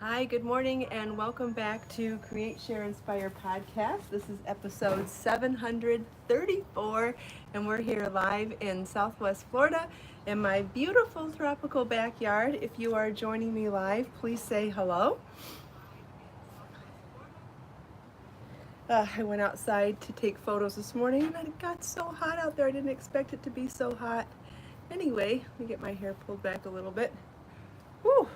Hi, good morning, and welcome back to Create, Share, Inspire podcast. This is episode 734, and we're here live in Southwest Florida in my beautiful tropical backyard. If you are joining me live, please say hello. I went outside to take photos this morning, and it got so hot out there. I didn't expect it to be so hot. Anyway, let me get my hair pulled back a little bit. Whew.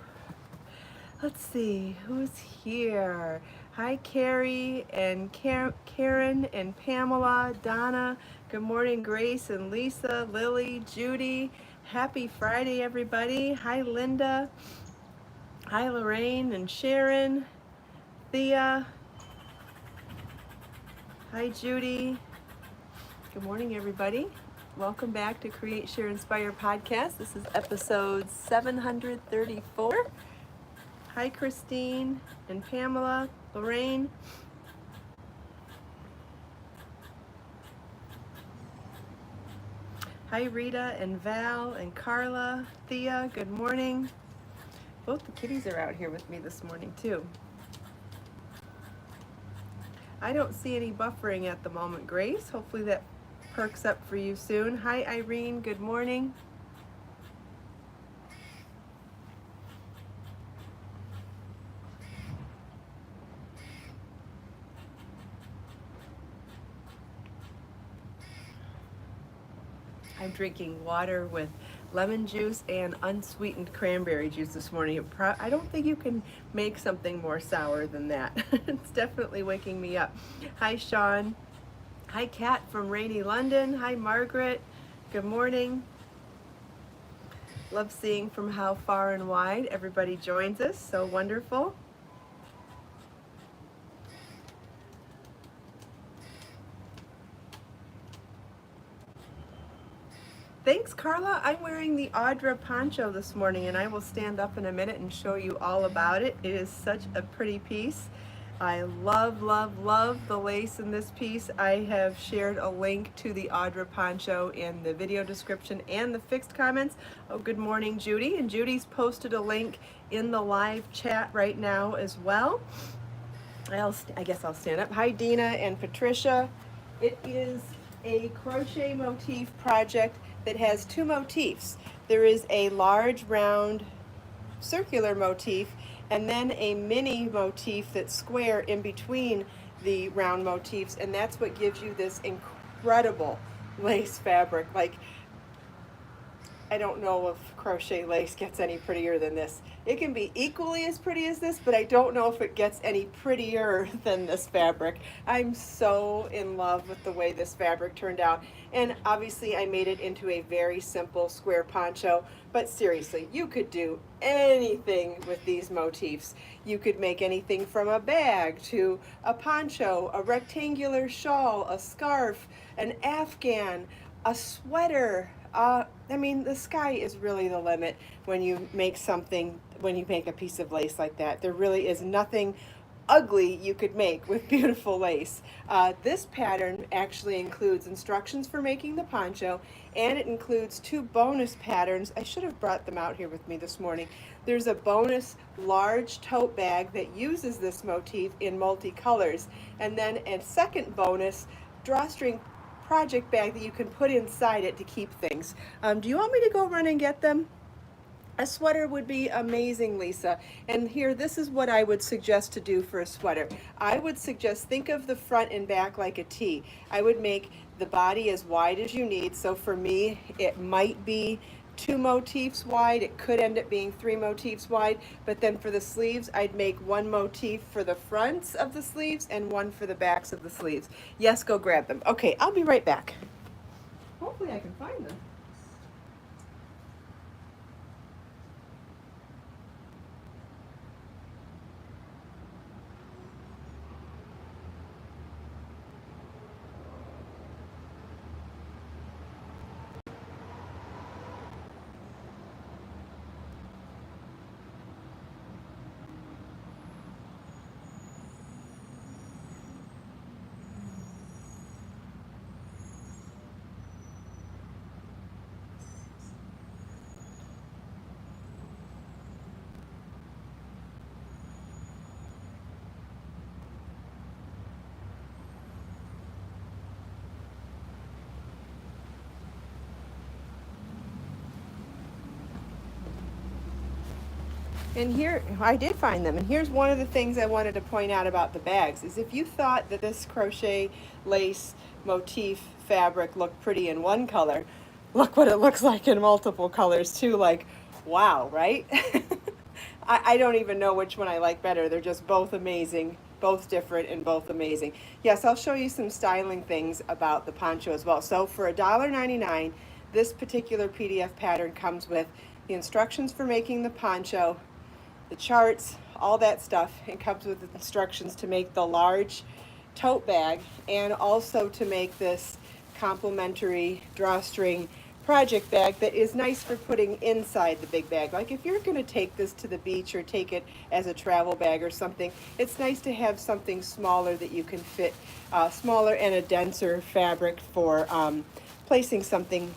Let's see, who's here? Hi, Carrie and Karen and Pamela, Donna. Good morning, Grace and Lisa, Lily, Judy. Happy Friday, everybody. Hi, Linda. Hi, Lorraine and Sharon. Thea. Hi, Judy. Good morning, everybody. Welcome back to Create, Share, Inspire podcast. This is episode 734. Hi, Christine and Pamela, Lorraine. Hi, Rita and Val and Carla, Thea, good morning. Both the kitties are out here with me this morning, too. I don't see any buffering at the moment, Grace. Hopefully that perks up for you soon. Hi, Irene, good morning. I'm drinking water with lemon juice and unsweetened cranberry juice this morning. I don't think you can make something more sour than that. It's definitely waking me up. Hi, Sean. Hi, Kat from rainy London. Hi, Margaret. Good morning. Love seeing from how far and wide everybody joins us. So wonderful. Thanks, Carla. I'm wearing the Audra poncho this morning, and I will stand up in a minute and show you all about it. It is such a pretty piece. I love, love, love the lace in this piece. I have shared a link to the Audra poncho in the video description and the fixed comments. Oh, good morning, Judy. And Judy's posted a link in the live chat right now as well. I guess I'll stand up. Hi, Dina and Patricia. It is a crochet motif project that has two motifs. There is a large round circular motif and then a mini motif that's square in between the round motifs, and that's what gives you this incredible lace fabric. Like, I don't know if crochet lace gets any prettier than this. It can be equally as pretty as this, but I don't know if it gets any prettier than this fabric. I'm so in love with the way this fabric turned out. And obviously I made it into a very simple square poncho, but seriously, you could do anything with these motifs. You could make anything from a bag to a poncho, a rectangular shawl, a scarf, an afghan, a sweater. I mean, the sky is really the limit when you make something, when you make a piece of lace like that. There really is nothing ugly you could make with beautiful lace. This pattern actually includes instructions for making the poncho, and it includes two bonus patterns. I should have brought them out here with me this morning. There's a bonus large tote bag that uses this motif in multicolors, and then a second bonus drawstring project bag that you can put inside it to keep things. Do you want me to go run and get them? A sweater would be amazing, Lisa. And here, this is what I would suggest to do for a sweater. I would suggest, think of the front and back like a T. I would make the body as wide as you need. So for me, it might be 2 motifs wide. It could end up being 3 motifs wide. But then for the sleeves, I'd make 1 motif for the fronts of the sleeves and 1 for the backs of the sleeves. Yes, go grab them. Okay, I'll be right back. Hopefully I can find them. And here, I did find them. And here's one of the things I wanted to point out about the bags is if you thought that this crochet lace motif fabric looked pretty in one color, look what it looks like in multiple colors too. Like, wow, right? I don't even know which one I like better. They're just both amazing, both different and both amazing. Yes, I'll show you some styling things about the poncho as well. So for $1.99, this particular PDF pattern comes with the instructions for making the poncho, the charts, all that stuff. It comes with the instructions to make the large tote bag and also to make this complimentary drawstring project bag that is nice for putting inside the big bag. Like if you're going to take this to the beach or take it as a travel bag or something, it's nice to have something smaller that you can fit, smaller and a denser fabric for placing something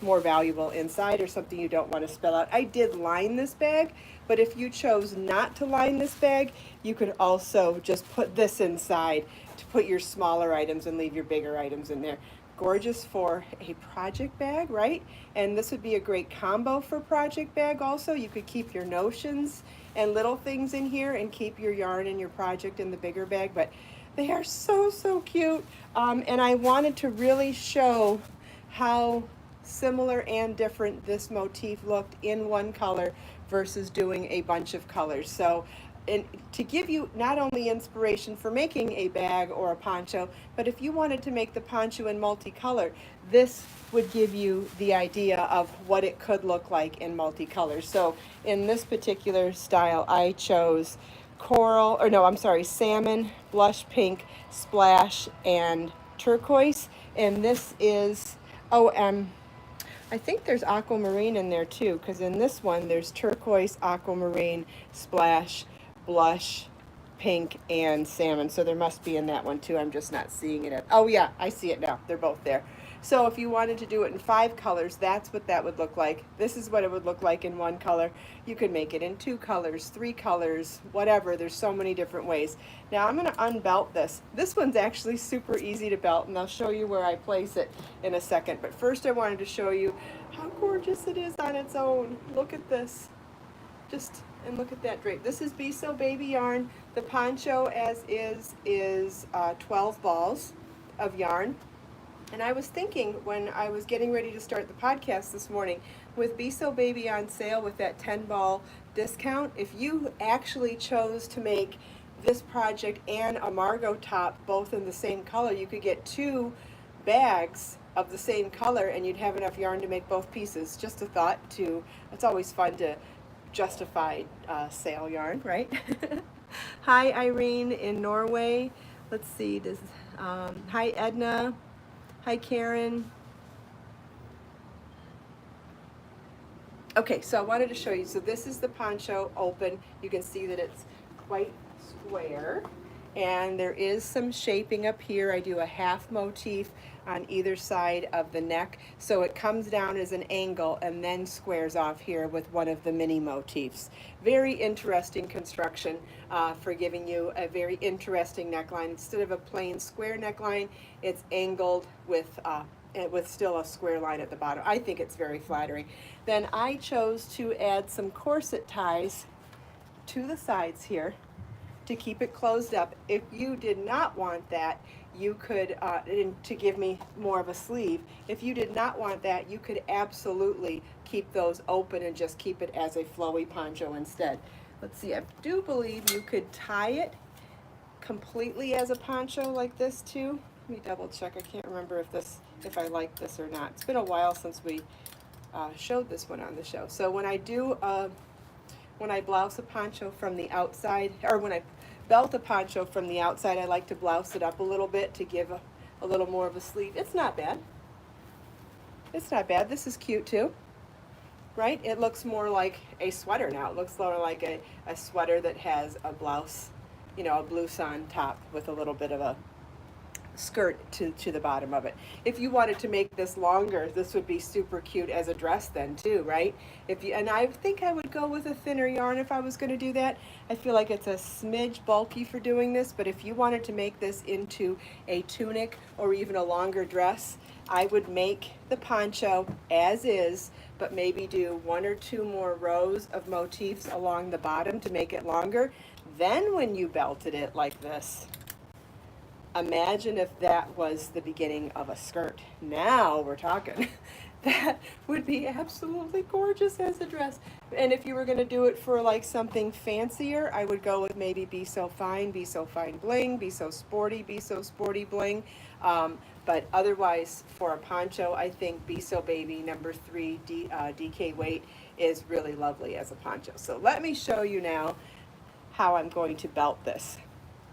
more valuable inside or something you don't want to spill out. I did line this bag, but if you chose not to line this bag, you could also just put this inside to put your smaller items and leave your bigger items in there. Gorgeous for a project bag, right? And this would be a great combo for project bag also. You could keep your notions and little things in here and keep your yarn and your project in the bigger bag, but they are so, so cute. And I wanted to really show how similar and different this motif looked in one color versus doing a bunch of colors. So, and to give you not only inspiration for making a bag or a poncho, but if you wanted to make the poncho in multicolor, this would give you the idea of what it could look like in multicolors. So in this particular style, I chose coral, or no, I'm sorry, salmon, blush pink, splash, and turquoise. And this is, I think there's aquamarine in there too, because in this one there's turquoise, aquamarine, splash, blush, pink, and salmon. So there must be in that one too. I'm just not seeing it. Oh yeah, I see it now. They're both there. So if you wanted to do it in 5 colors, that's what that would look like. This is what it would look like in 1 color. You could make it in 2 colors, 3 colors, whatever. There's so many different ways. Now I'm going to unbelt this. This one's actually super easy to belt, and I'll show you where I place it in a second. But first I wanted to show you how gorgeous it is on its own. Look at this. And look at that drape. This is Be So Baby yarn. The poncho as is 12 balls of yarn. And I was thinking when I was getting ready to start the podcast this morning, with Be So Baby on sale with that 10 ball discount, if you actually chose to make this project and a Margot top both in the same color, you could get 2 bags of the same color and you'd have enough yarn to make both pieces. Just a thought too. It's always fun to justify sale yarn, right? Hi Irene in Norway. Let's see, hi Edna. Hi Karen. Okay, so I wanted to show you. So this is the poncho open. You can see that it's quite square. And there is some shaping up here. I do a half motif on either side of the neck. So it comes down as an angle and then squares off here with one of the mini motifs. Very interesting construction for giving you a very interesting neckline. Instead of a plain square neckline, it's angled with still a square line at the bottom. I think it's very flattering. Then I chose to add some corset ties to the sides here to keep it closed up. If you did not want that, you could, to give me more of a sleeve, if you did not want that, you could absolutely keep those open and just keep it as a flowy poncho instead. Let's see, I do believe you could tie it completely as a poncho like this too. Let me double check. I can't remember if I like this or not. It's been a while since we showed this one on the show. So when I do when I blouse a poncho from the outside, or when I belt a poncho from the outside, I like to blouse it up a little bit to give a little more of a sleeve. It's not bad. It's not bad. This is cute too, right? It looks more like a sweater now. It looks more like a sweater that has a blouse, you know, a blouson top with a little bit of a skirt to the bottom of it. If you wanted to make this longer, this would be super cute as a dress then too, right? And I think I would go with a thinner yarn if I was going to do that. I feel like it's a smidge bulky for doing this, but if you wanted to make this into a tunic or even a longer dress, I would make the poncho as is, but maybe do 1 or 2 more rows of motifs along the bottom to make it longer. Then when you belted it like this, imagine if that was the beginning of a skirt. Now we're talking. That would be absolutely gorgeous as a dress. And if you were going to do it for like something fancier, I would go with maybe Be So Fine Bling, Be So Sporty Bling. But otherwise, for a poncho, I think Be So Baby number 3 DK weight is really lovely as a poncho. So let me show you now how I'm going to belt this.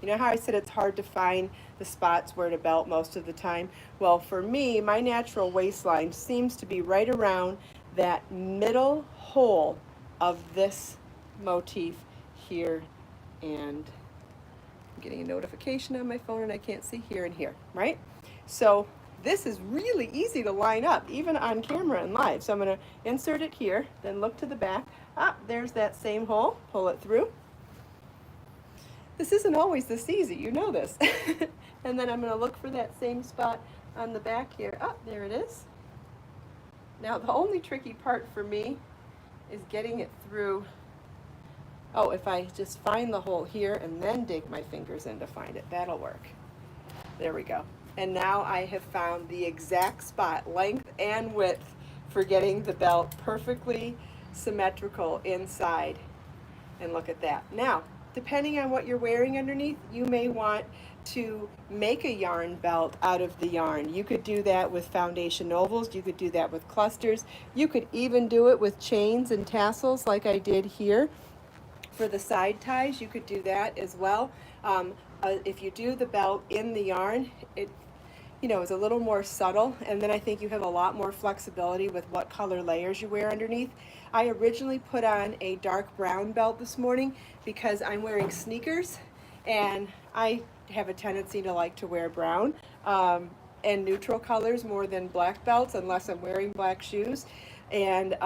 You know how I said it's hard to find the spots where to belt most of the time? Well, for me, my natural waistline seems to be right around that middle hole of this motif here, and I'm getting a notification on my phone and I can't see here and here, right? So this is really easy to line up, even on camera and live. So I'm going to insert it here, then look to the back. Ah, there's that same hole, pull it through. This isn't always this easy, you know this. And then I'm going to look for that same spot on the back here. Oh, there it is. Now the only tricky part for me is getting it through. Oh, if I just find the hole here and then dig my fingers in to find it, that'll work. There we go. And now I have found the exact spot, length and width, for getting the belt perfectly symmetrical inside. And look at that. Now, depending on what you're wearing underneath, you may want to make a yarn belt out of the yarn. You could do that with foundation ovals, you could do that with clusters, you could even do it with chains and tassels like I did here. For the side ties, you could do that as well. If you do the belt in the yarn, it is a little more subtle, and then I think you have a lot more flexibility with what color layers you wear underneath. I originally put on a dark brown belt this morning because I'm wearing sneakers, and I have a tendency to like to wear brown and neutral colors more than black belts unless I'm wearing black shoes. And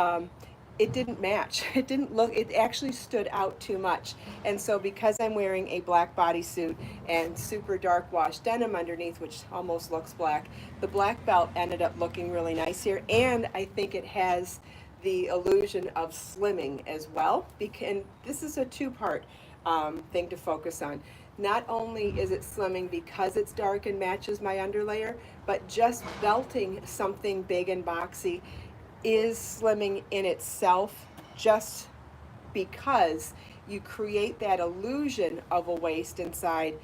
it didn't match. It didn't look, it actually stood out too much. And so because I'm wearing a black bodysuit and super dark wash denim underneath, which almost looks black, the black belt ended up looking really nice here. And I think it has the illusion of slimming as well. And this is a two-part thing to focus on. Not only is it slimming because it's dark and matches my underlayer, but just belting something big and boxy is slimming in itself, just because you create that illusion of a waist inside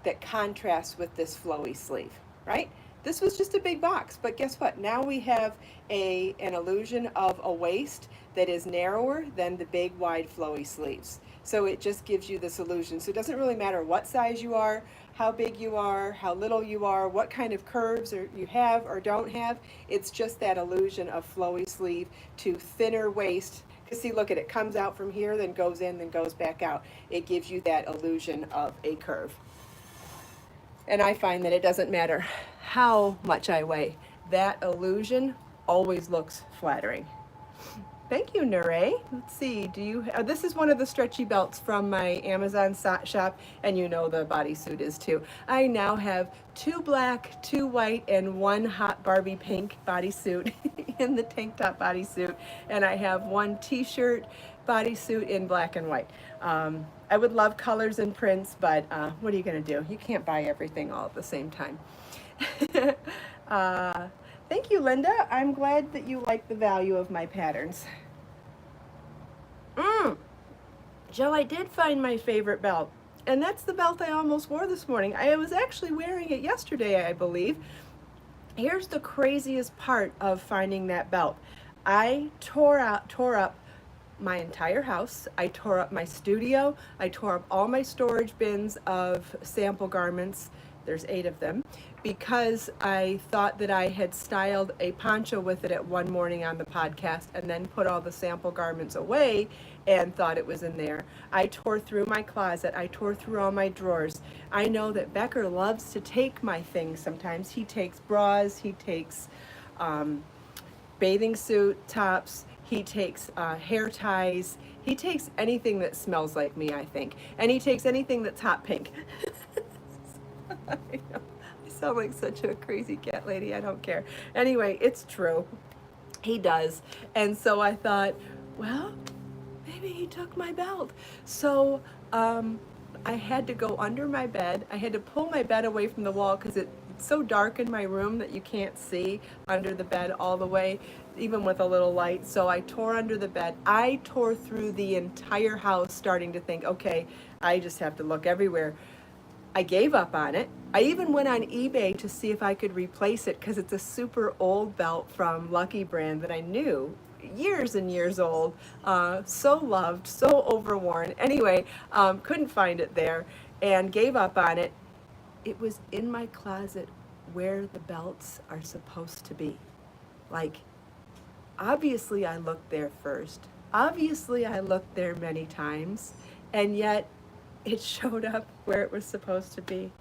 that contrasts with this flowy sleeve, right? This was just a big box, but guess what? Now we have an illusion of a waist that is narrower than the big, wide, flowy sleeves. So it just gives you this illusion. So it doesn't really matter what size you are, how big you are, how little you are, what kind of curves you have or don't have. It's just that illusion of flowy sleeve to thinner waist. Because see, look at it, comes out from here, then goes in, then goes back out. It gives you that illusion of a curve. And I find that it doesn't matter how much I weigh. That illusion always looks flattering. Thank you, Nure. Let's see, this is one of the stretchy belts from my Amazon shop, and you know the bodysuit is too. I now have 2 black, 2 white, and 1 hot Barbie pink bodysuit in the tank top bodysuit, and I have 1 t-shirt bodysuit in black and white. I would love colors and prints, but what are you gonna do? You can't buy everything all at the same time. Thank you, Linda. I'm glad that you like the value of my patterns. Joe, I did find my favorite belt, and that's the belt I almost wore this morning. I was actually wearing it yesterday, I believe. Here's the craziest part of finding that belt. I tore up my entire house. I tore up my studio. I tore up all my storage bins of sample garments there's 8 of them, because I thought that I had styled a poncho with it at one morning on the podcast and then put all the sample garments away and thought it was in there. I tore through my closet. I tore through all my drawers. I know that Becker loves to take my things sometimes. He takes bras, he takes bathing suit tops, he takes hair ties, he takes anything that smells like me, I think. And he takes anything that's hot pink. I know. I sound like such a crazy cat lady. I don't care. Anyway, it's true. He does. And so I thought, well, maybe he took my belt. So I had to go under my bed. I had to pull my bed away from the wall because it's so dark in my room that you can't see under the bed all the way, even with a little light. So I tore under the bed. I tore through the entire house, starting to think, okay, I just have to look everywhere. I gave up on it. I even went on eBay to see if I could replace it because it's a super old belt from Lucky Brand that I knew, years and years old, so loved, so overworn. Anyway, couldn't find it there and gave up on it. It was in my closet where the belts are supposed to be. Like, obviously I looked there first. Obviously I looked there many times, and yet it showed up where it was supposed to be.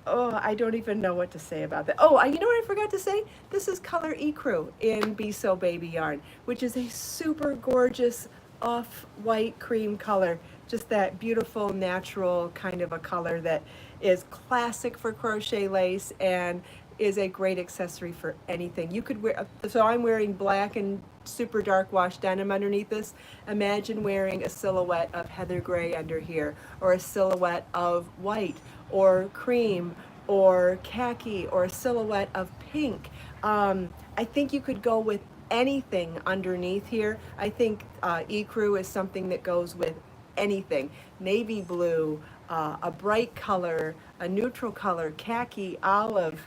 Oh, I don't even know what to say about that. Oh, you know what I forgot to say? This is color Ecru in Be So Baby yarn, which is a super gorgeous off-white cream color. Just that beautiful, natural kind of a color that is classic for crochet lace and is a great accessory for anything. You could wear, so I'm wearing black and super dark wash denim underneath this. Imagine wearing a silhouette of heather gray under here, or a silhouette of white or cream or khaki, or a silhouette of pink. I think you could go with anything underneath here. I think Ecru is something that goes with anything. Navy blue, a bright color, a neutral color, khaki, olive.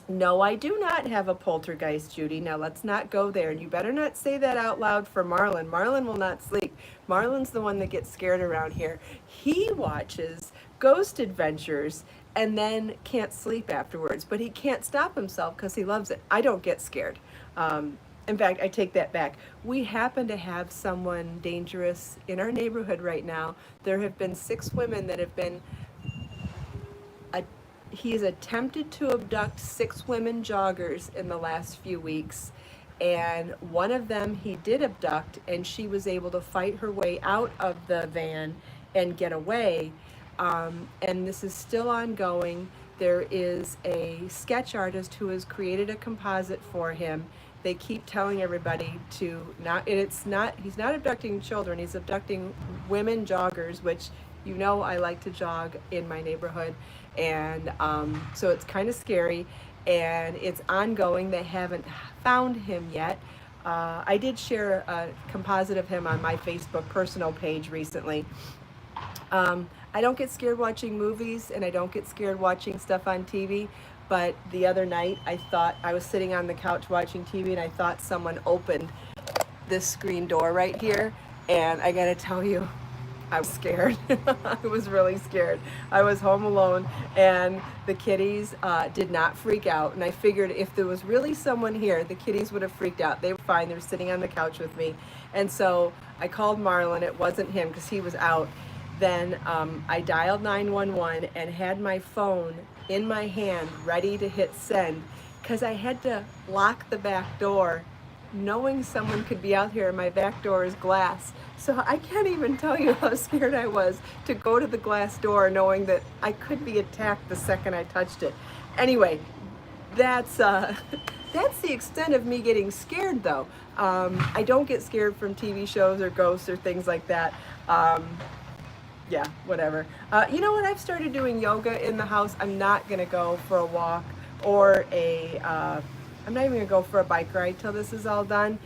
No, I do not have a poltergeist, Judy. Now let's not go there. You better not say that out loud for Marlon. Marlon will not sleep. Marlon's the one that gets scared around here. He watches Ghost Adventures and then can't sleep afterwards, but he can't stop himself because he loves it. I don't get scared. In fact, I take that back. We happen to have someone dangerous in our neighborhood right now. There have been 6 women that have been he's attempted to abduct 6 women joggers in the last few weeks, and one of them he did abduct, and she was able to fight her way out of the van and get away. And this is still ongoing. There is a sketch artist who has created a composite for him. They keep telling everybody to not, he's not abducting children, he's abducting women joggers, which, you know, I like to jog in my neighborhood. And so it's kind of scary, and it's ongoing. They haven't found him yet. I did share a composite of him on my Facebook personal page recently. I don't get scared watching movies, and I don't get scared watching stuff on TV, but the other night I was sitting on the couch watching TV, and I thought someone opened this screen door right here, and I gotta tell you, I was scared. I was really scared. I was home alone, and the kitties did not freak out. And I figured if there was really someone here, the kitties would have freaked out. They were fine. They were sitting on the couch with me. And so I called Marlon. It wasn't him because he was out. Then I dialed 911 and had my phone in my hand ready to hit send because I had to lock the back door, knowing someone could be out here, and my back door is glass. So I can't even tell you how scared I was to go to the glass door knowing that I could be attacked the second I touched it. Anyway, that's the extent of me getting scared though. I don't get scared from TV shows or ghosts or things like that. Yeah, whatever. You know what? I've started doing yoga in the house. I'm not gonna go for a walk or I'm not even gonna go for a bike ride till this is all done.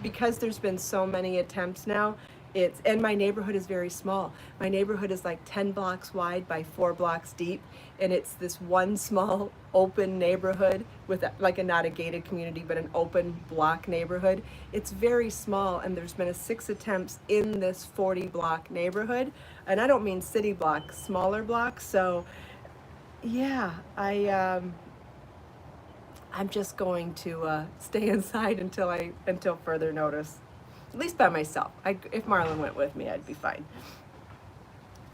Because there's been so many attempts now, and my neighborhood is very small. My neighborhood is like 10 blocks wide by 4 blocks deep, and it's this one small open neighborhood with not a gated community, but an open block neighborhood. It's very small, and there's been 6 attempts in this 40 block neighborhood, and I don't mean city blocks, smaller blocks. So yeah, I'm just going to stay inside until further notice, at least by myself. If Marlon went with me, I'd be fine.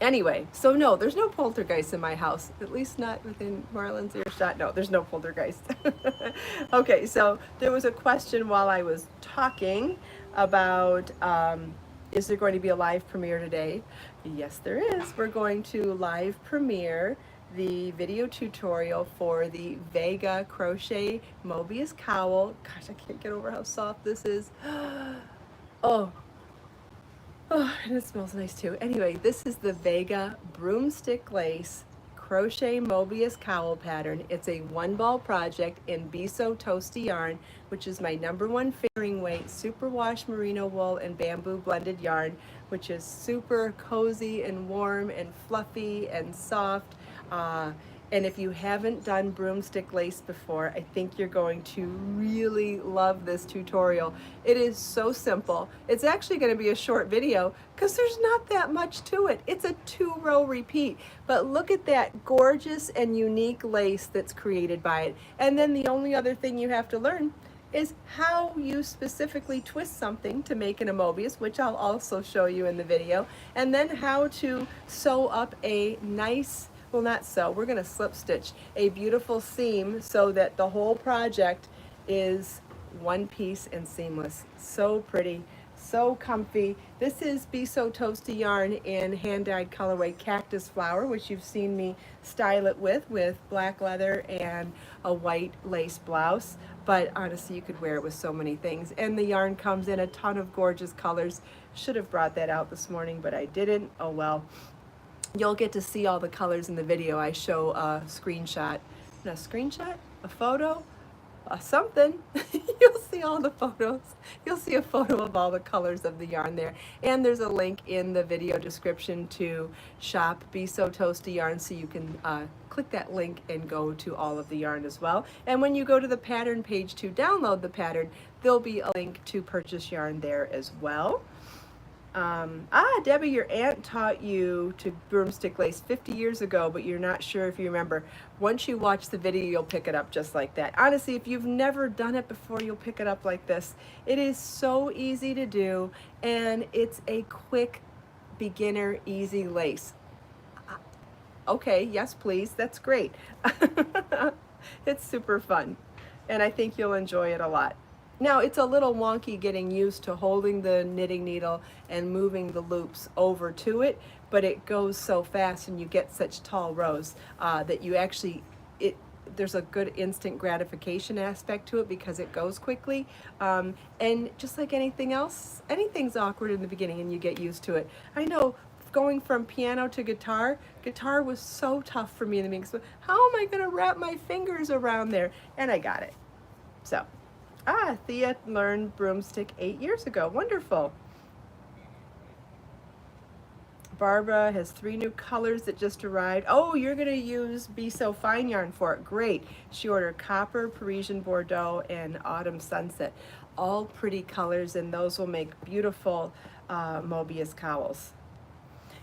Anyway, so no, there's no poltergeist in my house, at least not within Marlon's earshot. No, there's no poltergeist. Okay, so there was a question while I was talking about is there going to be a live premiere today? Yes, there is. We're going to live premiere the video tutorial for the Vega crochet Mobius cowl. Gosh, I can't get over how soft this is. Oh, oh, and it smells nice too. Anyway, this is the Vega broomstick lace crochet Mobius cowl pattern. It's a one ball project in Biso Toasty yarn, which is my #1 fingering weight superwash merino wool and bamboo blended yarn, which is super cozy and warm and fluffy and soft. And if you haven't done broomstick lace before, I think you're going to really love this tutorial. It is so simple. It's actually going to be a short video because there's not that much to it. It's a 2-row repeat, but look at that gorgeous and unique lace that's created by it. And then the only other thing you have to learn is how you specifically twist something to make an Mobius, which I'll also show you in the video, and then how to sew up a nice, well, not sew, we're going to slip stitch a beautiful seam so that the whole project is one piece and seamless. So pretty, so comfy. This is Biso Toasty yarn in hand-dyed colorway Cactus Flower, which you've seen me style it with black leather and a white lace blouse. But honestly, you could wear it with so many things. And the yarn comes in a ton of gorgeous colors. Should have brought that out this morning, but I didn't. Oh well. You'll get to see all the colors in the video. I show a screenshot, a photo, something. You'll see all the photos. You'll see a photo of all the colors of the yarn there. And there's a link in the video description to shop Biso Toasty yarn, so you can click that link and go to all of the yarn as well. And when you go to the pattern page to download the pattern, there'll be a link to purchase yarn there as well. Debbie, your aunt taught you to broomstick lace 50 years ago, but you're not sure if you remember. Once you watch the video, you'll pick it up just like that. Honestly, if you've never done it before, you'll pick it up like this. It is so easy to do, and it's a quick, beginner, easy lace. Okay, yes, please. That's great. It's super fun, and I think you'll enjoy it a lot. Now, it's a little wonky getting used to holding the knitting needle and moving the loops over to it, but it goes so fast and you get such tall rows that you actually, there's a good instant gratification aspect to it because it goes quickly. And just like anything else, anything's awkward in the beginning and you get used to it. I know going from piano to guitar was so tough for me in the beginning. So how am I going to wrap my fingers around there? And I got it. So. Thea learned broomstick 8 years ago. Wonderful. Barbara has 3 new colors that just arrived. Oh, you're going to use Biso fine yarn for it. Great. She ordered copper, Parisian Bordeaux, and autumn sunset. All pretty colors, and those will make beautiful Mobius cowls.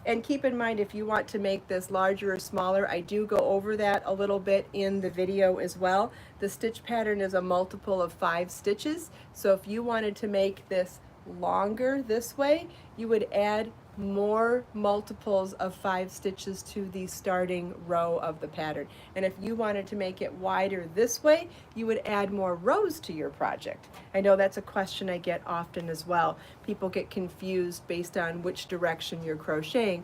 And keep in mind, if you want to make this larger or smaller, I do go over that a little bit in the video as well. The stitch pattern is a multiple of 5 stitches. So if you wanted to make this longer this way, you would add more multiples of 5 stitches to the starting row of the pattern. And if you wanted to make it wider this way, you would add more rows to your project. I know that's a question I get often as well. People get confused based on which direction you're crocheting.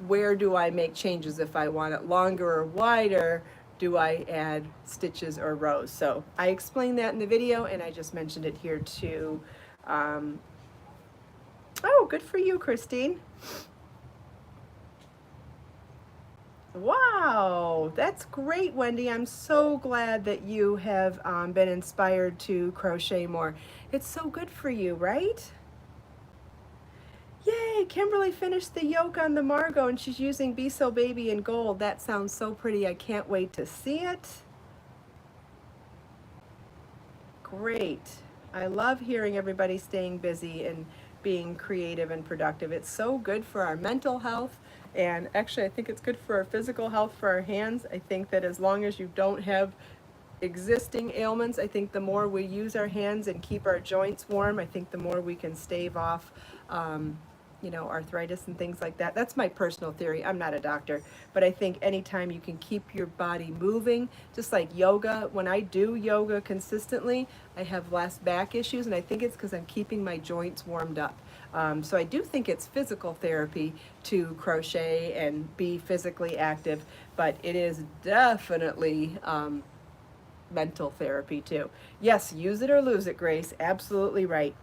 Where do I make changes? If I want it longer or wider, do I add stitches or rows? So I explained that in the video, and I just mentioned it here too. Oh, good for you, Kristin. Wow, that's great, Wendy. I'm so glad that you have been inspired to crochet more. It's so good for you, right? Yay, Kimberly finished the yoke on the Margot and she's using Biso Baby in gold. That sounds so pretty. I can't wait to see it. Great. I love hearing everybody staying busy and being creative and productive. It's so good for our mental health, and actually I think it's good for our physical health, for our hands. I think that as long as you don't have existing ailments, I think the more we use our hands and keep our joints warm, I think the more we can stave off you know, arthritis and things like that. That's my personal theory. I'm not a doctor, but I think anytime you can keep your body moving, just like yoga, when I do yoga consistently, I have less back issues, and I think it's because I'm keeping my joints warmed up. So I do think it's physical therapy to crochet and be physically active, but it is definitely mental therapy too. Yes, use it or lose it, Grace. Absolutely right.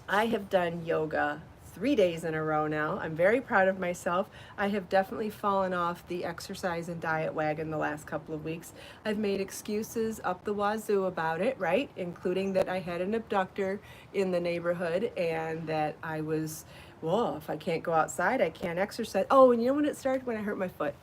I have done yoga 3 days in a row now. I'm very proud of myself. I have definitely fallen off the exercise and diet wagon the last couple of weeks. I've made excuses up the wazoo about it, right? Including that I had an abductor in the neighborhood and that I was, well, if I can't go outside, I can't exercise. Oh, and you know when it started? When I hurt my foot.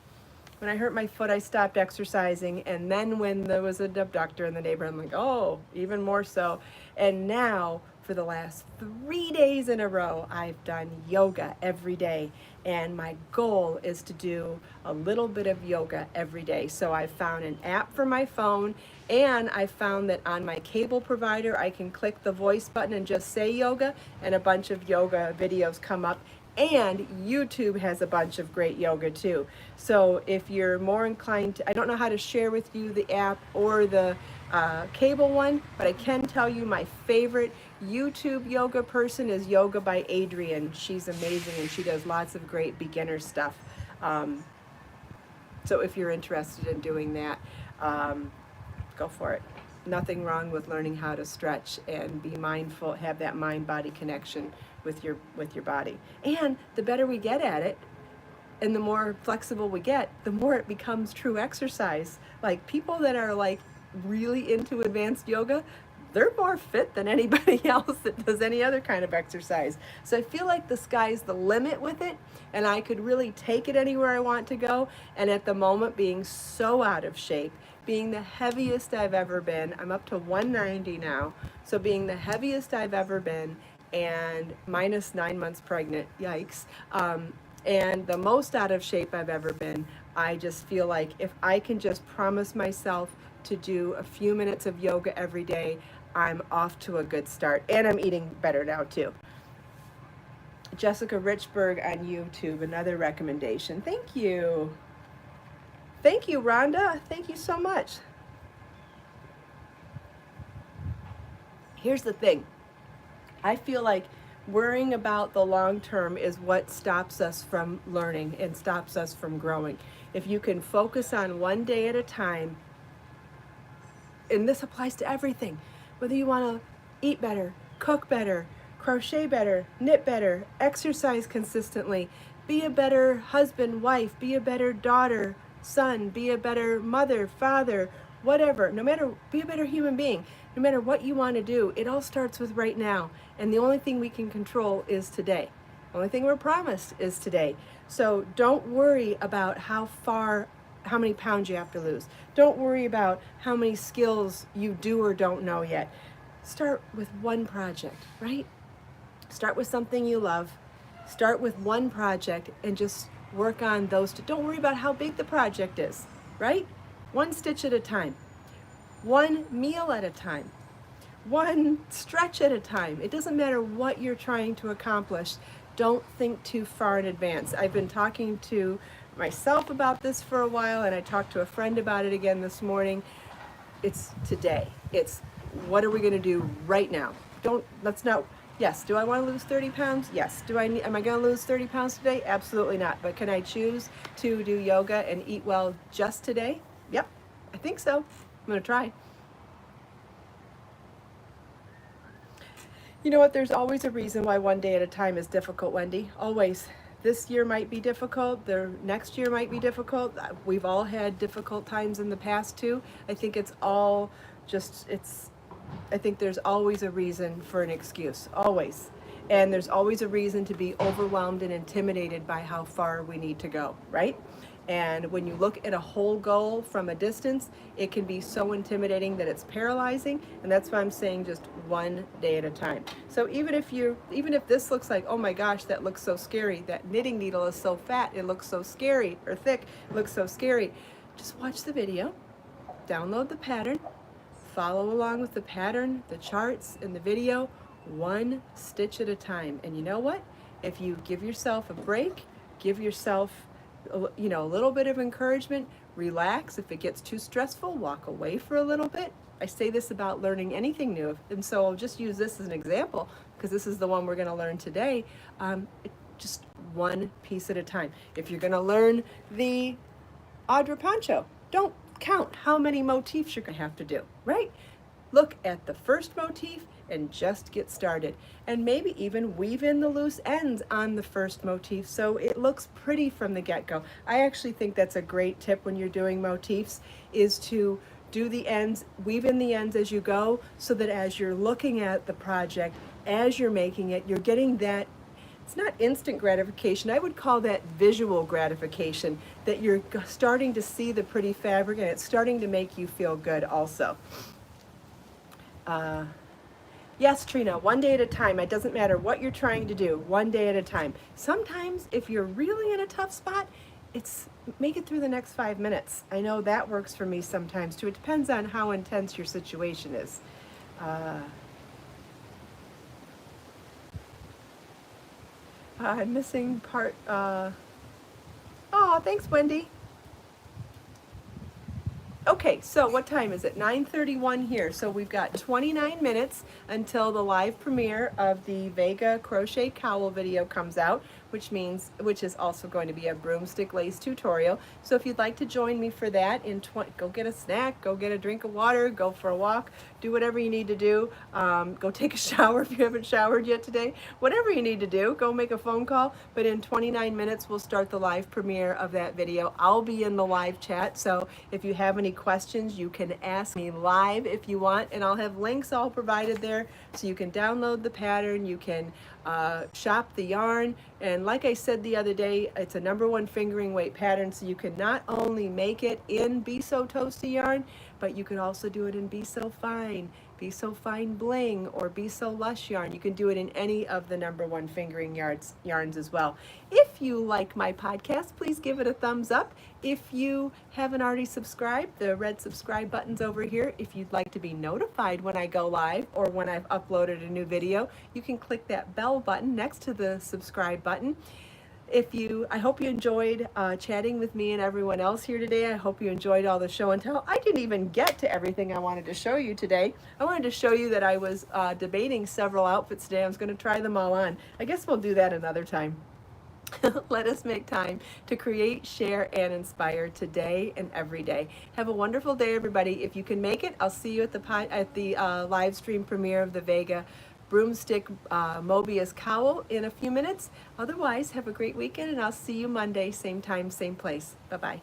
When I hurt my foot, I stopped exercising, and then when there was an abductor in the neighborhood, I'm like, oh, even more so. And now, for the last 3 days in a row, I've done yoga every day, and my goal is to do a little bit of yoga every day. So I found an app for my phone, and I found that on my cable provider, I can click the voice button and just say yoga, and a bunch of yoga videos come up. And YouTube has a bunch of great yoga too. So if you're more inclined to, I don't know how to share with you the app or the cable one, but I can tell you my favorite YouTube yoga person is Yoga by Adrienne. She's amazing, and she does lots of great beginner stuff. So if you're interested in doing that, go for it. Nothing wrong with learning how to stretch and be mindful, have that mind-body connection with your body. And the better we get at it, and the more flexible we get, the more it becomes true exercise. Like people that are like really into advanced yoga, they're more fit than anybody else that does any other kind of exercise. So I feel like the sky's the limit with it, and I could really take it anywhere I want to go. And at the moment, being so out of shape, being the heaviest I've ever been, I'm up to 190 now, so being the heaviest I've ever been, and minus 9 months pregnant, yikes, and the most out of shape I've ever been, I just feel like if I can just promise myself to do a few minutes of yoga every day, I'm off to a good start. And I'm eating better now too. Jessica Richburg on YouTube, another recommendation. Thank you. Thank you, Rhonda. Thank you so much. Here's the thing. I feel like worrying about the long term is what stops us from learning and stops us from growing. If you can focus on one day at a time, and this applies to everything, whether you want to eat better, cook better, crochet better, knit better, exercise consistently, be a better husband, wife, be a better daughter, son, be a better mother, father, whatever, no matter, be a better human being. No matter what you want to do, it all starts with right now. And the only thing we can control is today. The only thing we're promised is today. So don't worry about how many pounds you have to lose. Don't worry about how many skills you do or don't know yet. Start with one project, right? Start with something you love. Start with one project and just work on those. Don't worry about how big the project is, right? One stitch at a time. One meal at a time, one stretch at a time. It doesn't matter what you're trying to accomplish. Don't think too far in advance. I've been talking to myself about this for a while, and I talked to a friend about it again this morning. It's today. It's what are we going to do right now? Yes, do I want to lose 30 pounds? Yes. Am I going to lose 30 pounds today? Absolutely not. But can I choose to do yoga and eat well just today? Yep, I think so. I'm going to try. You know what? There's always a reason why one day at a time is difficult, Wendy. Always. This year might be difficult. The next year might be difficult. We've all had difficult times in the past too. I think it's all just, I think there's always a reason for an excuse. Always. And there's always a reason to be overwhelmed and intimidated by how far we need to go, right? And when you look at a whole goal from a distance, it can be so intimidating that it's paralyzing. And that's why I'm saying just one day at a time. So even if this looks like, oh my gosh, that looks so scary, that knitting needle is so fat, it looks so scary, or thick, it looks so scary, just watch the video, download the pattern, follow along with the pattern, the charts, and the video, one stitch at a time. And you know what? If you give yourself a break, give yourself a little bit of encouragement, relax. If it gets too stressful, walk away for a little bit. I say this about learning anything new, and so I'll just use this as an example because this is the one we're going to learn today. Just one piece at a time. If you're going to learn the Audra Poncho, don't count how many motifs you're going to have to do, right? Look at the first motif and just get started. And maybe even weave in the loose ends on the first motif so it looks pretty from the get-go. I actually think that's a great tip when you're doing motifs, is to do the ends, weave in the ends as you go, so that as you're looking at the project, as you're making it, you're getting that, it's not instant gratification, I would call that visual gratification, that you're starting to see the pretty fabric and it's starting to make you feel good also. Yes, Trina, one day at a time. It doesn't matter what you're trying to do, one day at a time. Sometimes if you're really in a tough spot, make it through the next 5 minutes. I know that works for me sometimes too. It depends on how intense your situation is. I'm missing part. Oh, thanks, Wendy. Okay, so what time is it? 9:31 here. So we've got 29 minutes until the live premiere of the Vega crochet cowl video comes out, which is also going to be a broomstick lace tutorial. So if you'd like to join me for that, go get a snack, go get a drink of water, go for a walk, do whatever you need to do. Go take a shower if you haven't showered yet today. Whatever you need to do, go make a phone call. But in 29 minutes, we'll start the live premiere of that video. I'll be in the live chat, so if you have any questions, you can ask me live if you want, and I'll have links all provided there so you can download the pattern, you can shop the yarn, and like I said the other day, it's a #1 fingering weight pattern, so you can not only make it in Be So Toasty yarn, but you can also do it in Be So Fine Bling, or Be So Lush yarn. You can do it in any of the #1 fingering yarns as well. If you like my podcast, please give it a thumbs up. If you haven't already subscribed, the red subscribe button's over here. If you'd like to be notified when I go live or when I've uploaded a new video, you can click that bell button next to the subscribe button. I hope you enjoyed chatting with me and everyone else here today. I hope you enjoyed all the show and tell. I didn't even get to everything I wanted to show you today. I wanted to show you that I was debating several outfits today. I was going to try them all on. I guess we'll do that another time. Let us make time to create, share, and inspire today and every day. Have a wonderful day, everybody. If you can make it, I'll see you at the live stream premiere of the Vega broomstick Mobius cowl in a few minutes. Otherwise, have a great weekend, and I'll see you Monday, same time, same place. Bye-bye.